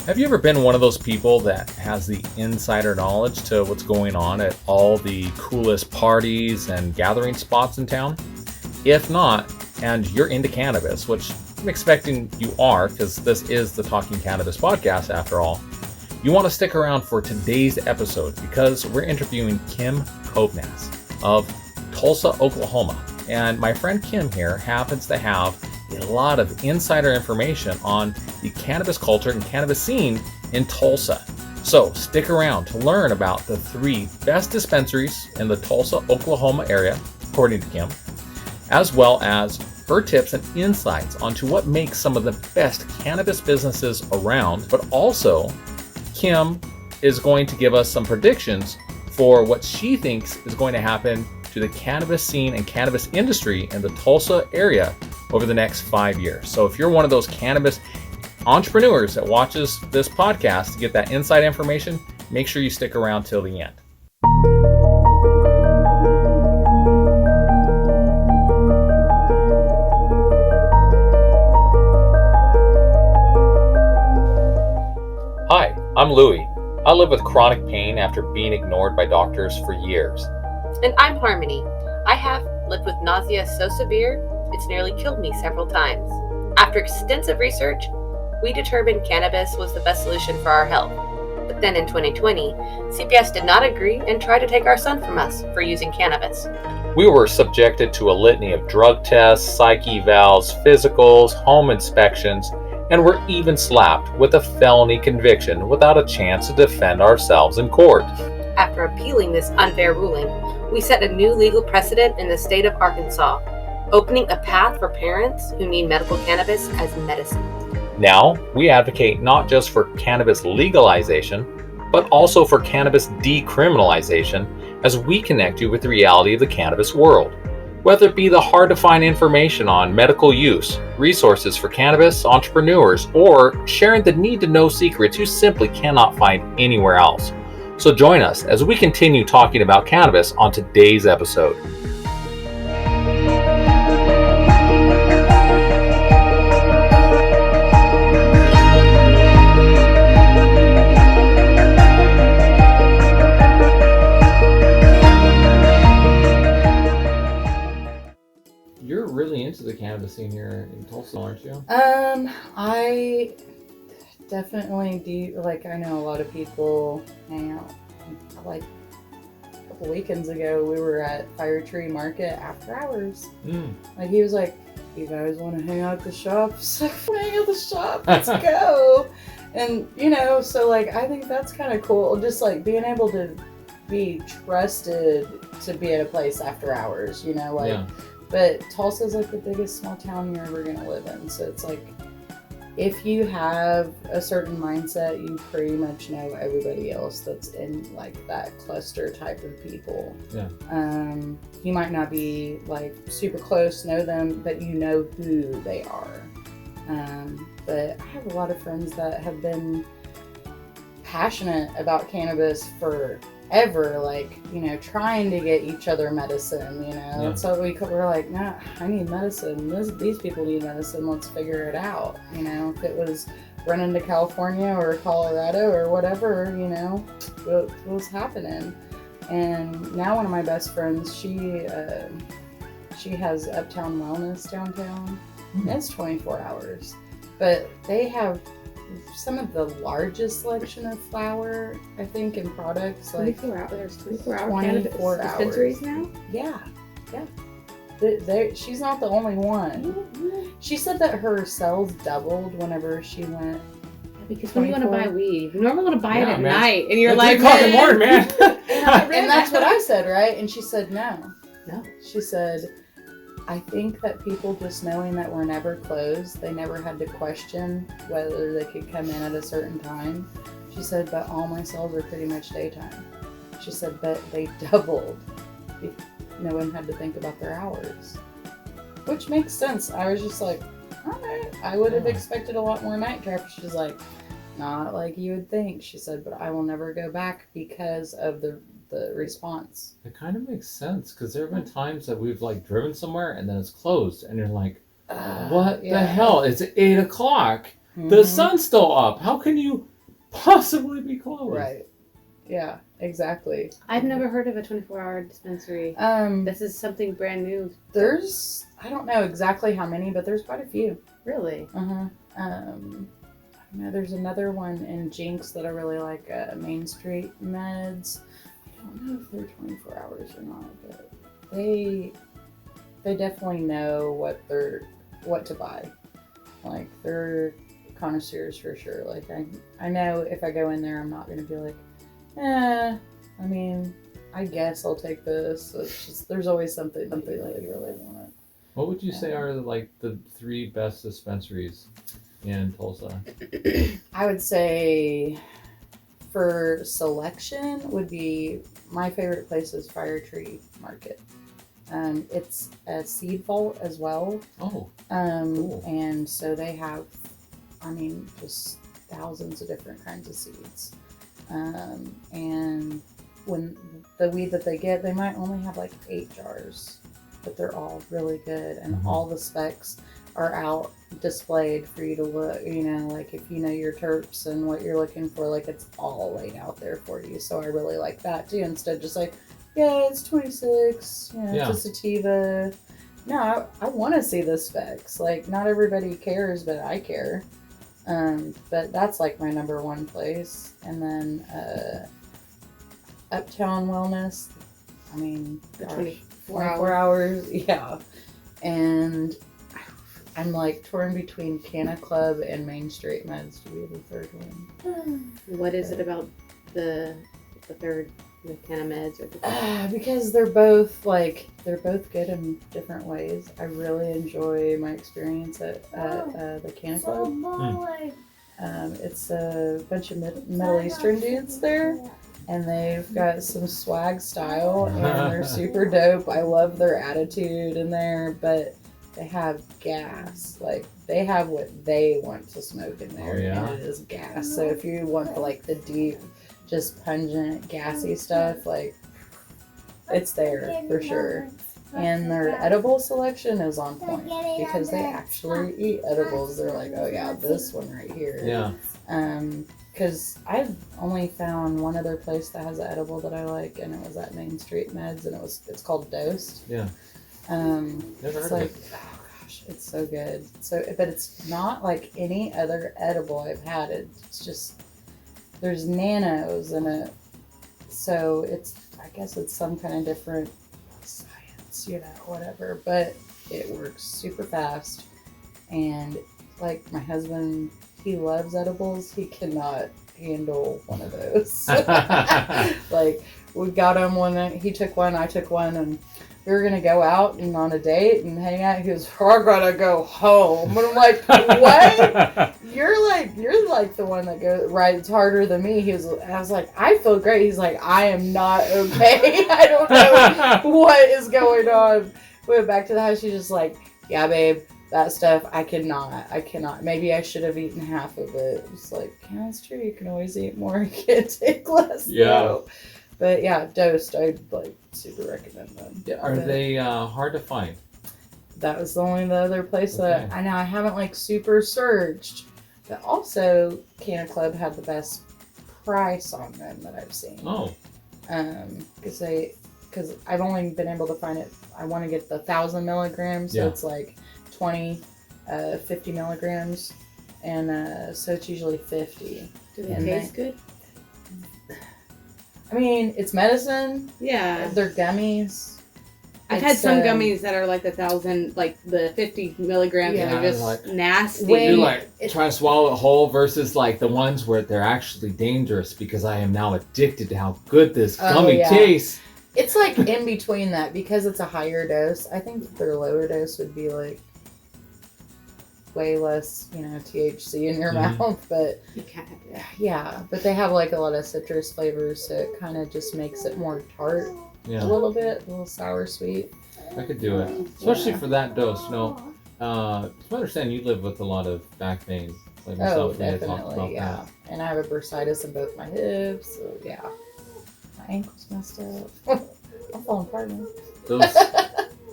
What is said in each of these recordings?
Have you ever been one of those people that has the insider knowledge to what's going on at all the coolest parties and gathering spots in town? If not, and you're into cannabis, which I'm expecting you are because this is the Talking Cannabis podcast after all, you want to stick around for today's episode because we're interviewing Kim Kovans of Tulsa, Oklahoma. And my friend Kim here happens to have a lot of insider information on the cannabis culture and cannabis scene in Tulsa. So stick around to learn about the 3 best dispensaries in the Tulsa, Oklahoma area, according to Kim, as well as her tips and insights onto what makes some of the best cannabis businesses around. But also, Kim is going to give us some predictions for what she thinks is going to happen to the cannabis scene and cannabis industry in the Tulsa area over the next 5 years. So if you're one of those cannabis entrepreneurs that watches this podcast to get that inside information, make sure you stick around till the end. Hi, I'm Louie. I live with chronic pain after being ignored by doctors for years. And I'm Harmony. I have lived with nausea so severe, it's nearly killed me several times. After extensive research, we determined cannabis was the best solution for our health. But then in 2020, CPS did not agree and tried to take our son from us for using cannabis. We were subjected to a litany of drug tests, psych evals, physicals, home inspections, and were even slapped with a felony conviction without a chance to defend ourselves in court. After appealing this unfair ruling, we set a new legal precedent in the state of Arkansas, opening a path for parents who need medical cannabis as medicine. Now, we advocate not just for cannabis legalization, but also for cannabis decriminalization as we connect you with the reality of the cannabis world. Whether it be the hard-to-find information on medical use, resources for cannabis entrepreneurs, or sharing the need-to-know secrets you simply cannot find anywhere else. So join us as we continue talking about cannabis on today's episode. You're really into the cannabis scene here in Tulsa, aren't you? I definitely do. Like, I know a lot of people hang out. Like, a couple weekends ago, we were at Fire Tree Market after hours. Like, he was like, "You guys want to hang out at the shop?" I was like, "Hang out at the shop, let's go." And, so, like, I think that's kind of cool. Just, like, being able to be trusted to be at a place after hours, Yeah. But Tulsa's like the biggest small town you're ever going to live in. So it's like, if you have a certain mindset, you pretty much know everybody else that's in like that cluster type of people. Yeah. You might not be like super close, know them, but you know who they are. But I have a lot of friends that have been passionate about cannabis forever, like, trying to get each other medicine, Yeah. So we're like, nah, I need medicine. These people need medicine. Let's figure it out. If it was running to California or Colorado or whatever, what was happening. And now one of my best friends, she has Uptown Wellness downtown. And it's 24 hours, but they have some of the largest selection of flower, I think, in products. 24 hours. There's 24-hour 24 cannabis hours. dispensaries now? Yeah. She's not the only one. Mm-hmm. She said that her sales doubled whenever she went. Because when you want to buy weed, you normally want to buy it at man. night, and you're It's like, 3 o'clock in the morning, man. And that's what I said, right? And she said no. No. She said, I think that people just knowing that we're never closed, they never had to question whether they could come in at a certain time. She said, but all my sales are pretty much daytime. She said, but they doubled. No one had to think about their hours. Which makes sense. I was just like, all right. I would have expected a lot more night traffic. She's like, not like you would think. She said, but I will never go back because of the response. It kind of makes sense because there have been times that we've like driven somewhere and then it's closed and you're like, what the hell? It's 8 o'clock. The sun's still up. How can you possibly be closed? Right. Yeah, exactly. I've never heard of a 24-hour dispensary. This is something brand new. There's, I don't know exactly how many, but there's quite a few. Really? Uh-huh. I know there's another one in Jinx that I really like, Main Street Meds. I don't know if they're 24 hours or not, but they definitely know what to buy. Like, they're connoisseurs for sure. Like, I know if I go in there, I'm not going to be like, I mean, I guess I'll take this. It's just, there's always something that they really want. What would you say are like the 3 best dispensaries in Tulsa? I would say for selection would be, my favorite place is Fire Tree Market. It's a seed vault as well. Oh, cool. And so they have, I mean, just thousands of different kinds of seeds. And when the weed that they get, they might only have like 8 jars, but they're all really good, and all the specs are out displayed for you to look, you know, like if you know your terps and what you're looking for, like it's all laid out there for you. So I really like that too, instead of just like, yeah, it's 26, you know, it's a sativa. No, I want to see the specs. Like, not everybody cares, but I care. But that's like my number one place. And then Uptown Wellness, I mean, 24 hours, yeah. And I'm like torn between Canna Club and Main Street Meds to be the third one. What is it about the third, the Canna Meds or the because they're both good in different ways. I really enjoy my experience at the Canna Club. It's a bunch of Middle Eastern dudes there, and they've got some swag style, and they're super dope. I love their attitude in there, but they have gas. Like, they have what they want to smoke in there, and it is gas. So if you want like the deep, just pungent, gassy stuff, like, it's there for sure. And their edible selection is on point because they actually eat edibles. They're like, oh yeah, this one right here. Yeah. Because I've only found one other place that has an edible that I like, and it was at Main Street Meds, and it's called Dosed. Yeah. Never heard of it. Oh gosh, it's so good. So, but it's not like any other edible I've had. It's just, there's nanos in it, so I guess it's some kind of different science, you know, whatever. But it works super fast, and like my husband, he loves edibles. He cannot handle one of those. Like, we got him one night. He took one, I took one, and we were gonna go out and on a date and hang out. He goes, "I gotta go home." And I'm like, "What? You're like the one that rides harder than me." I was like, "I feel great." He's like, "I am not okay. I don't know what is going on." Went back to the house. She's just like, "Yeah, babe, that stuff, I cannot. Maybe I should have eaten half of it." It's like, yeah, it's true. You can always eat more. You can't take less. Yeah. Though. But yeah, Dosed, I'd like super recommend them. Yeah, are they hard to find? That was the other place that I know I haven't like super searched. But also, Canna Club had the best price on them that I've seen. Oh. Because I've only been able to find it. I want to get the 1,000 milligrams, so it's like 20, 50 milligrams, and so it's usually 50. Do they taste good? I mean, it's medicine. Yeah. They're gummies. I've had some gummies that are like 1,000, like the 50 milligrams, and they're just like, nasty. You're like trying to swallow it whole versus like the ones where they're actually dangerous because I am now addicted to how good this gummy tastes. It's like in between that because it's a higher dose. I think their lower dose would be like way less, THC in your mouth, but but they have like a lot of citrus flavors, so it kind of just makes it more tart a little bit, a little sour sweet. I could do it, especially for that dose. It's my understanding you live with a lot of back pain, like myself. Definitely, that. And I have a bursitis in both my hips, so my ankle's messed up. I'm falling apart now.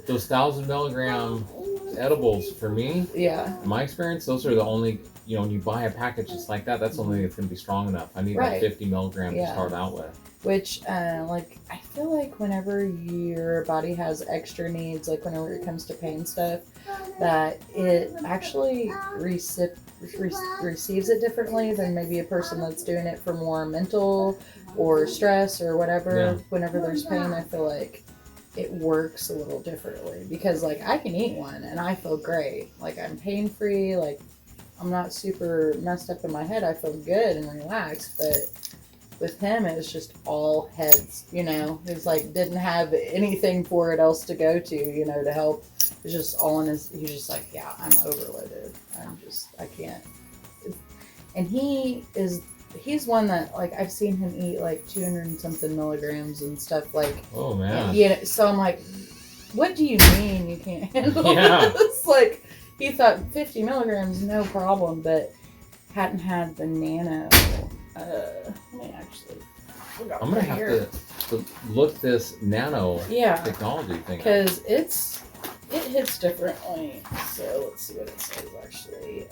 Those 1,000 milligram edibles for me, in my experience, those are the only when you buy a package just like that, that's something that's going to be strong enough. I need like Right. 50 milligrams Yeah. to start out with. Which, like, I feel like whenever your body has extra needs, like whenever it comes to pain stuff, that it actually receives it differently than maybe a person that's doing it for more mental or stress or whatever. Yeah. Whenever there's pain, I feel like it works a little differently because, like, I can eat one and I feel great. Like, I'm pain free. Like, I'm not super messed up in my head. I feel good and relaxed, but with him, it was just all heads, It was like, didn't have anything for it else to go to, to help. It was just all in his, he was just like, yeah, I'm overloaded. I can't. And he's one that, like, I've seen him eat like 200 and something milligrams and stuff, like, Oh, man. So I'm like, what do you mean you can't handle Yeah. this? Like, he thought 50 milligrams, no problem, but hadn't had the nano. Let me actually. I'm going to have to look this nano Yeah, technology thing up. because it hits differently. So let's see what it says actually.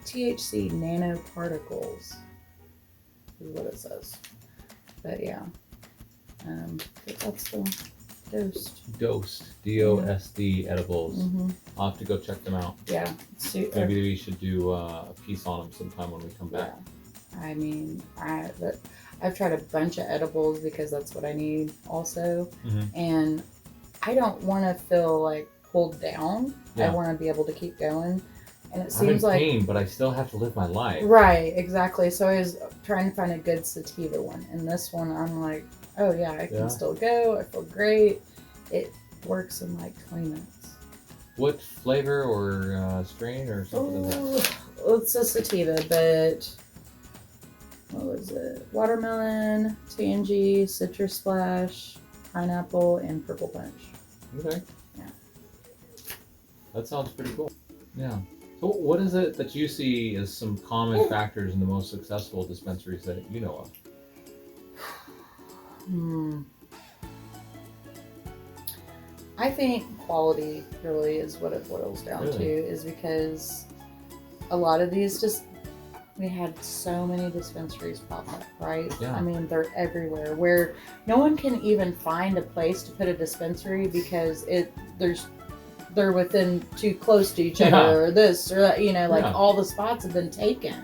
THC nanoparticles is what it says. But yeah, that's the dosed. DOSD edibles. Mm-hmm. I'll have to go check them out. Yeah. Maybe we should do a piece on them sometime when we come back. Yeah. I mean, I've tried a bunch of edibles because that's what I need also. Mm-hmm. And I don't want to feel like pulled down. Yeah. I want to be able to keep going. And it I'm in seems like pain, but I still have to live my life. right, exactly. So I was trying to find a good sativa one, and this one I'm like, oh yeah, I can still go. I feel great. It works in like 20 minutes. What flavor or strain or something is that? It's a sativa, but what was it? Watermelon, tangy, citrus splash, pineapple, and purple punch. Okay. Yeah. That sounds pretty cool. Yeah. So what is it that you see as some common factors in the most successful dispensaries that you know of? I think quality really is what it boils down to, is because a lot of these we had so many dispensaries pop up, right? Yeah. I mean, they're everywhere, where no one can even find a place to put a dispensary because they're within too close to each other, or this or that, all the spots have been taken.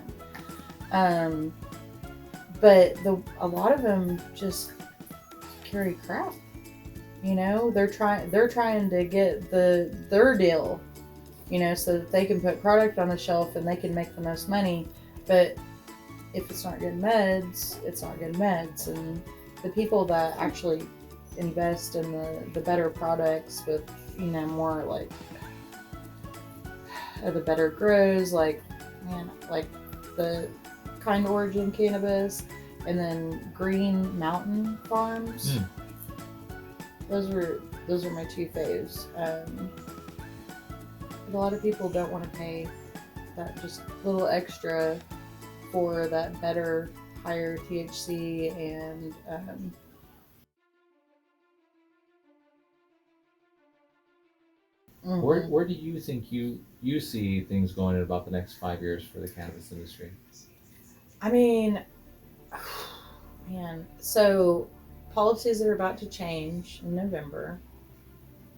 But a lot of them just carry crap. They're trying to get their deal, so that they can put product on the shelf and they can make the most money. But if it's not good meds, it's not good meds. And the people that actually invest in the better products with, more like the better grows, like the Kind Origin Cannabis, and then Green Mountain Farms. Those are my two faves. But a lot of people don't want to pay that just little extra for that better, higher THC and Where do you think you see things going in about the next 5 years for the cannabis industry? I mean, man, so policies are about to change in November.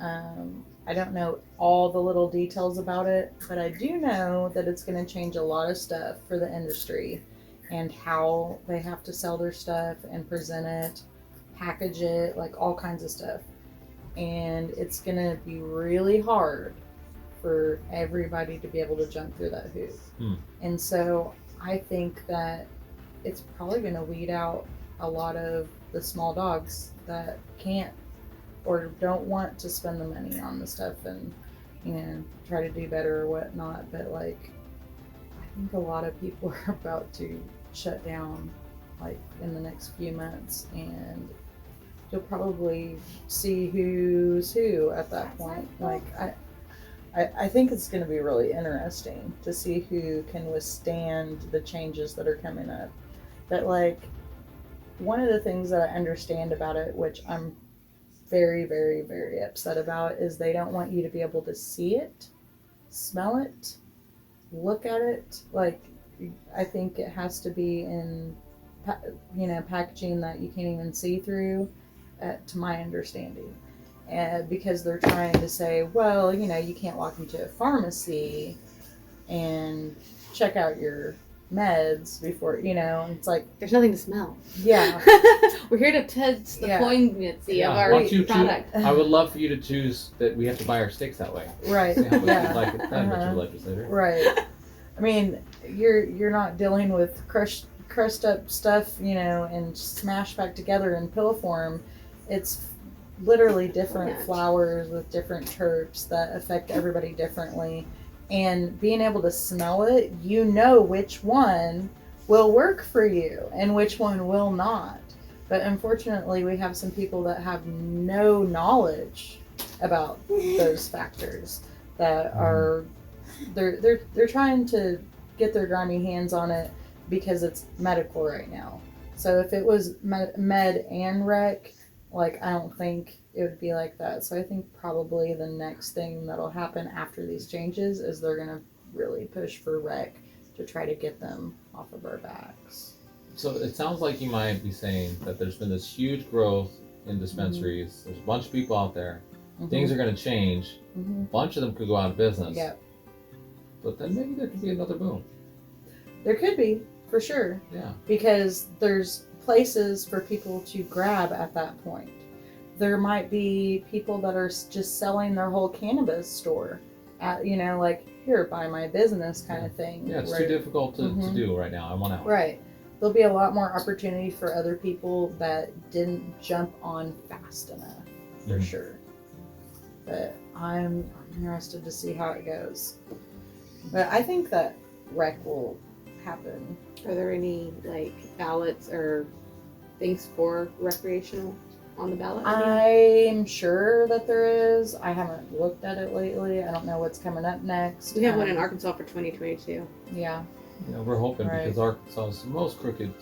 I don't know all the little details about it, but I do know that it's going to change a lot of stuff for the industry and how they have to sell their stuff and present it, package it, like all kinds of stuff. And it's going to be really hard for everybody to be able to jump through that hoop. And so I think that it's probably going to weed out a lot of the small dogs that can't or don't want to spend the money on the stuff and, try to do better or whatnot. But like, I think a lot of people are about to shut down like in the next few months, and you'll probably see who's who at that point. Like, I think it's going to be really interesting to see who can withstand the changes that are coming up. But like, one of the things that I understand about it, which I'm very, very, very upset about is they don't want you to be able to see it, smell it, look at it. Like, I think it has to be in, packaging that you can't even see through, to my understanding. Because they're trying to say, well, you can't walk into a pharmacy and check out your meds before, and it's like, There's nothing to smell. Yeah. We're here to test the poignancy of our product. I would love for you to choose that we have to buy our sticks that way. Right. See how much you'd like it then, Mr. Legislator. Right. I mean, you're not dealing with crushed up stuff, and smashed back together in pill form. It's literally different flowers with different terps that affect everybody differently. And being able to smell it, which one will work for you and which one will not. But unfortunately, we have some people that have no knowledge about those factors that are they're trying to get their grimy hands on it because it's medical right now. So if it was med and rec, like, I don't think it would be like that. So I think probably the next thing that'll happen after these changes is they're going to really push for rec to try to get them off of our backs. So it sounds like you might be saying that there's been this huge growth in dispensaries. Mm-hmm. There's a bunch of people out there. Mm-hmm. Things are going to change. Mm-hmm. A bunch of them could go out of business. Yep. But then maybe there could be another boom. There could be, for sure. Yeah. Because there's places for people to grab at that point. There might be people that are just selling their whole cannabis store at, like, here, buy my business kind of thing. Yeah, it's too difficult to do right now. I want out. Right. There'll be a lot more opportunity for other people that didn't jump on fast enough, for sure. But I'm interested to see how it goes. But I think that rec will happen. Are there any, like, ballots or things for recreational on the ballot? I'm sure that there is. I haven't looked at it lately. I don't know what's coming up next. We have one in Arkansas for 2022. Yeah. We're hoping because Arkansas is the most crooked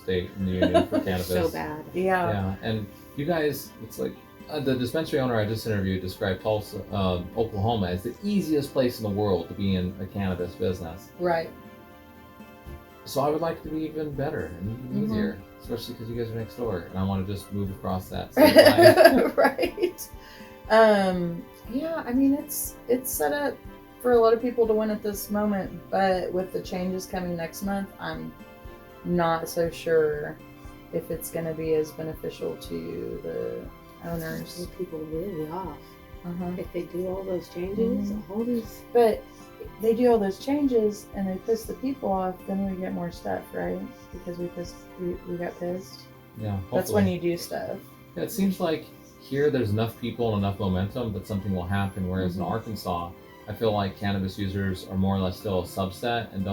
state in the union for cannabis. So bad. Yeah. Yeah, and you guys, it's like the dispensary owner I just interviewed described Tulsa, Oklahoma as the easiest place in the world to be in a cannabis business. Right. So I would like it to be even better and even easier, especially because you guys are next door, and I want to just move across that same line. Right. Yeah, I mean, it's set up for a lot of people to win at this moment, but with the changes coming next month, I'm not so sure if it's going to be as beneficial to the owners. Some people really off. If they do all those changes, all these. But they do all those changes and they piss the people off, then we get more stuff, right? Because we got pissed. Yeah, hopefully. That's when you do stuff. Yeah, it seems like here there's enough people and enough momentum that something will happen, whereas in Arkansas, I feel like cannabis users are more or less still a subset and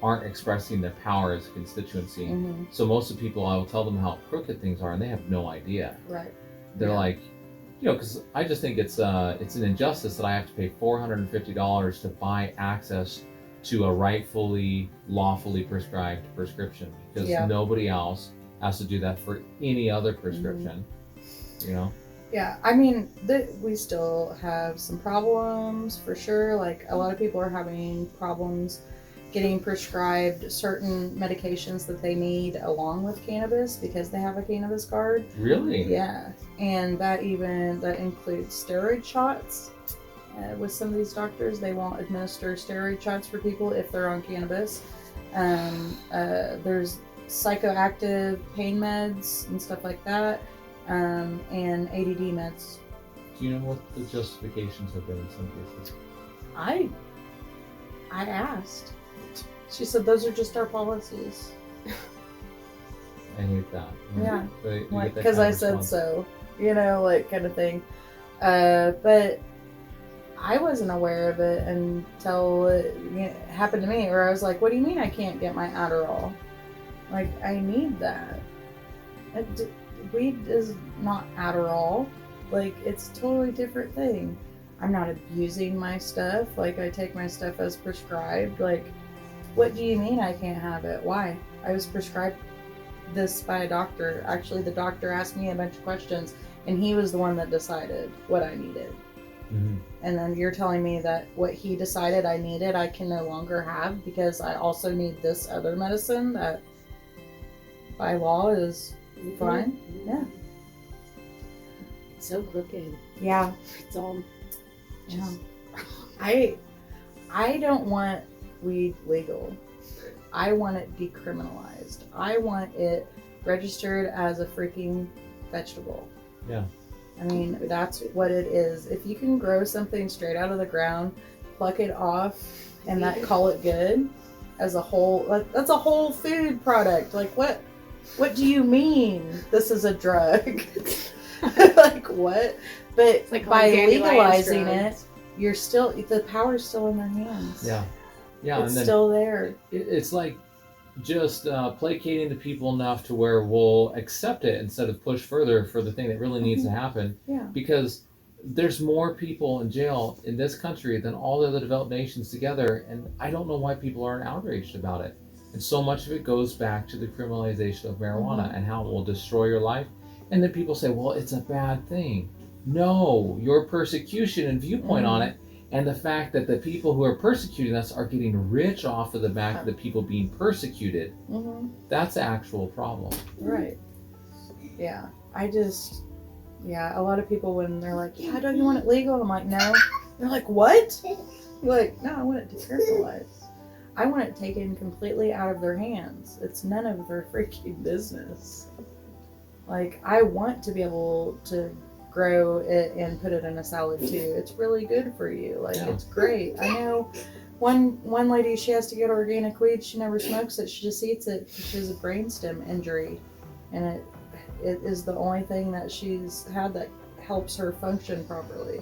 aren't expressing their power as a constituency. So most of the people, I will tell them how crooked things are and they have no idea. Right. They're like, because I just think it's an injustice that I have to pay $450 to buy access to a rightfully, lawfully prescribed prescription because nobody else has to do that for any other prescription, Yeah, I mean, we still have some problems for sure. Like, a lot of people are having problems getting prescribed certain medications that they need along with cannabis because they have a cannabis card. Really? Yeah, and that includes steroid shots. With some of these doctors, they won't administer steroid shots for people if they're on cannabis. There's psychoactive pain meds and stuff like that. And ADD meds. Do you know what the justifications have been in some cases? I asked. She said those are just our policies. I hate that. Yeah, because I said so, kind of thing. But I wasn't aware of it until it happened to me, where I was like, "What do you mean I can't get my Adderall? Like, I need that." Weed is not Adderall. Like, it's a totally different thing. I'm not abusing my stuff. Like, I take my stuff as prescribed. Like, what do you mean I can't have it? Why? I was prescribed this by a doctor. Actually, the doctor asked me a bunch of questions and he was the one that decided what I needed. Mm-hmm. And then you're telling me that what he decided I needed, I can no longer have because I also need this other medicine that by law is fine? Yeah. It's so crooked. Yeah. It's all just... I don't want weed legal. I want it decriminalized. I want it registered as a freaking vegetable. Yeah. I mean, that's what it is. If you can grow something straight out of the ground, pluck it off, and call it good as a whole, that's a whole food product. Like, what do you mean this is a drug? Like, what? But like by legalizing it, you're still, the power's still in their hands. Yeah. Yeah. It's and then still there. it's like just placating the people enough to where we'll accept it instead of push further for the thing that really needs to happen. Yeah. Because there's more people in jail in this country than all the other developed nations together, and I don't know why people aren't outraged about it. And so much of it goes back to the criminalization of marijuana and how it will destroy your life. And then people say, well, it's a bad thing. No, your persecution and viewpoint on it, and the fact that the people who are persecuting us are getting rich off of the back of the people being persecuted, that's the actual problem. Right. Yeah. A lot of people, when they're like, yeah, don't you want it legal? I'm like, no. They're like, what? You're like, no, I want it decriminalized. I want it taken completely out of their hands. It's none of their freaking business. Like, I want to be able to grow it and put it in a salad too. It's really good for you. Like, it's great. I know one lady, she has to get organic weed. She never smokes it. She just eats it because she has a brainstem injury, and it is the only thing that she's had that helps her function properly.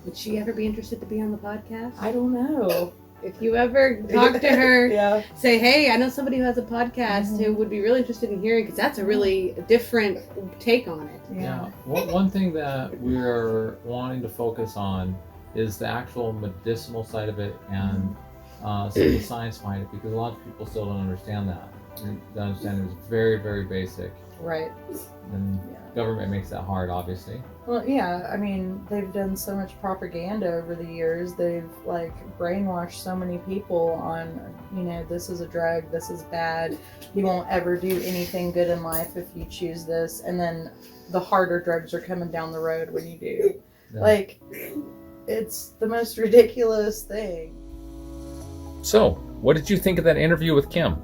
Would she ever be interested to be on the podcast? I don't know. If you ever talk to her, say, hey, I know somebody who has a podcast who would be really interested in hearing, because that's a really different take on it. Yeah. One thing that we're wanting to focus on is the actual medicinal side of it and some of the science behind it, because a lot of people still don't understand that. They understand it was very, very basic. Right. And government makes that hard, obviously. Well, yeah, I mean, they've done so much propaganda over the years. They've, like, brainwashed so many people on, this is a drug, this is bad, you won't ever do anything good in life if you choose this, and then the harder drugs are coming down the road when you do. Yeah. Like, it's the most ridiculous thing. So, what did you think of that interview with Kim?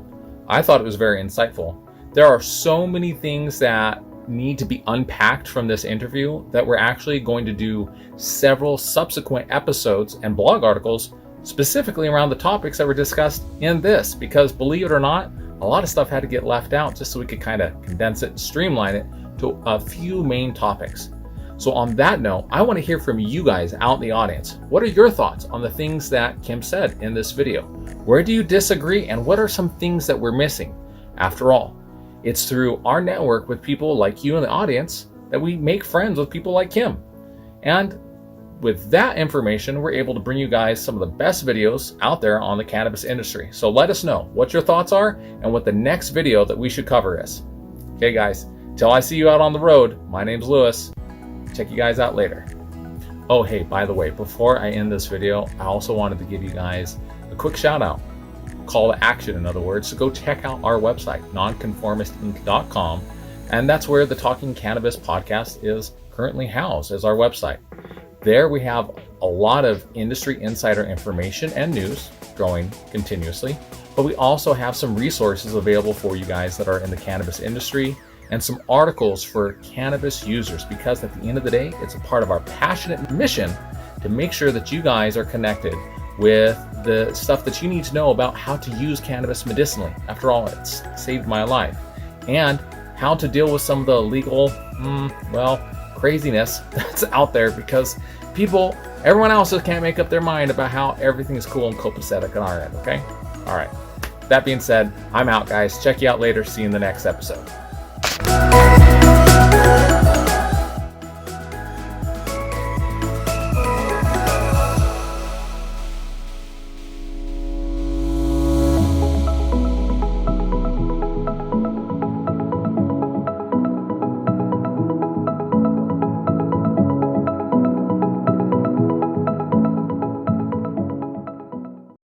I thought it was very insightful. There are so many things that need to be unpacked from this interview that we're actually going to do several subsequent episodes and blog articles specifically around the topics that were discussed in this, because believe it or not, a lot of stuff had to get left out just so we could kind of condense it and streamline it to a few main topics. So on that note, I want to hear from you guys out in the audience. What are your thoughts on the things that Kim said in this video? Where do you disagree, and what are some things that we're missing? After all, it's through our network with people like you in the audience that we make friends with people like Kim. And with that information, we're able to bring you guys some of the best videos out there on the cannabis industry. So let us know what your thoughts are and what the next video that we should cover is. Okay, guys, till I see you out on the road, my name's Lewis. Check you guys out later. Oh, hey, by the way, before I end this video, I also wanted to give you guys a quick shout out. Call to action, in other words, so go check out our website, nonconformistinc.com, and that's where the Talking Cannabis podcast is currently housed, as our website. There we have a lot of industry insider information and news growing continuously, but we also have some resources available for you guys that are in the cannabis industry and some articles for cannabis users, because at the end of the day, it's a part of our passionate mission to make sure that you guys are connected with the stuff that you need to know about how to use cannabis medicinally. After all, it's saved my life. And how to deal with some of the legal, craziness that's out there, because everyone else just can't make up their mind about how everything is cool and copacetic on our end, okay? All right. That being said, I'm out, guys. Check you out later. See you in the next episode.